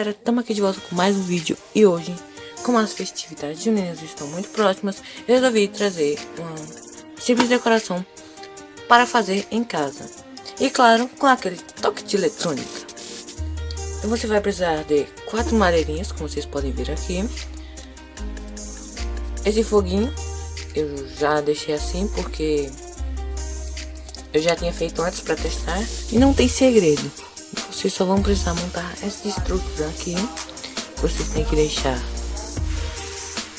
galera, estamos aqui de volta com mais um vídeo. E hoje, como as festividades juninas estão muito próximas, eu resolvi trazer uma simples decoração para fazer em casa. E claro, com aquele toque de eletrônica. Então você vai precisar de 4 madeirinhas, como vocês podem ver aqui. Esse foguinho eu já deixei assim porque eu já tinha feito antes para testar. E não tem segredo. Vocês só vão precisar montar essa estrutura aqui. Vocês têm que deixar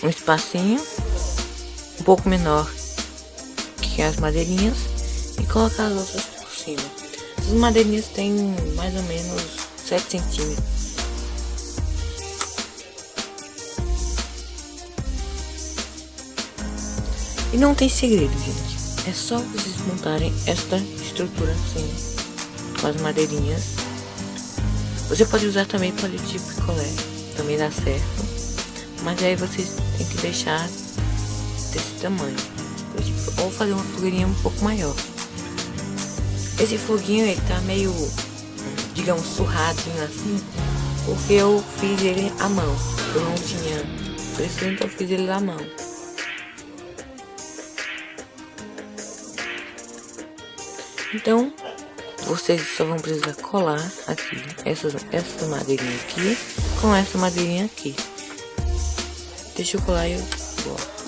um espacinho um pouco menor que as madeirinhas e colocar as outras por cima. Essas madeirinhas têm mais ou menos 7 centímetros. E não tem segredo, gente. É só vocês montarem esta estrutura assim, com as madeirinhas. Você pode usar também palito de picolé, também dá certo. Mas aí vocês tem que deixar desse tamanho, ou fazer uma fogueirinha um pouco maior. Esse foguinho ele tá meio, digamos, surradinho assim, porque eu fiz ele à mão. Eu não tinha preço, então eu fiz ele à mão. Então vocês só vão precisar colar aqui essa madeirinha aqui com essa madeirinha aqui. Deixa eu colar e eu volto.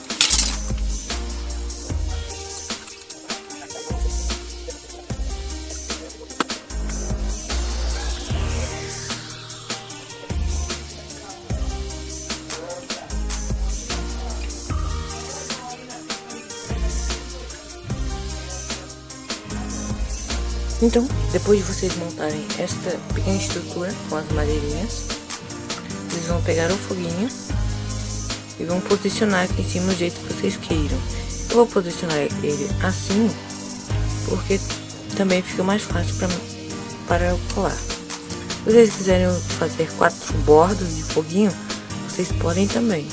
Então, depois de vocês montarem esta pequena estrutura com as madeirinhas, vocês vão pegar o foguinho e vão posicionar aqui em cima do jeito que vocês queiram. Eu vou posicionar ele assim, porque também fica mais fácil para eu colar. Se vocês quiserem fazer 4 bordas de foguinho, vocês podem também.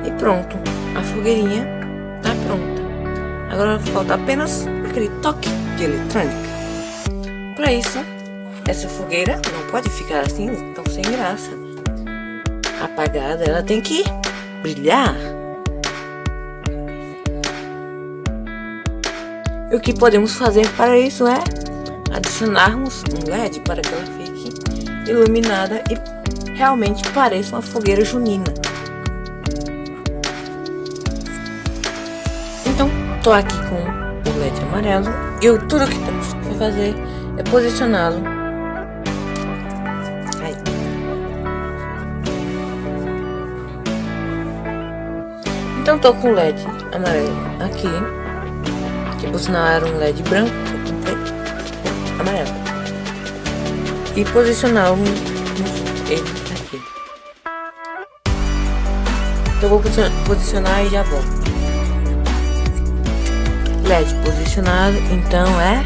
E pronto, a fogueirinha tá pronta. Agora falta apenas aquele toque de eletrônica. Para isso, essa fogueira não pode ficar assim tão sem graça. Apagada, ela tem que brilhar. E o que podemos fazer para isso é adicionarmos um LED para que ela fique iluminada e realmente pareça uma fogueira junina. Então, tô aqui com o LED amarelo e tudo que temos que fazer é posicioná-lo. Então, tô com o LED amarelo aqui, que por sinal era um LED branco, eu comprei amarelo, e posicioná-lo ele aqui. Então, eu vou posicionar e já volto. LED posicionado, então é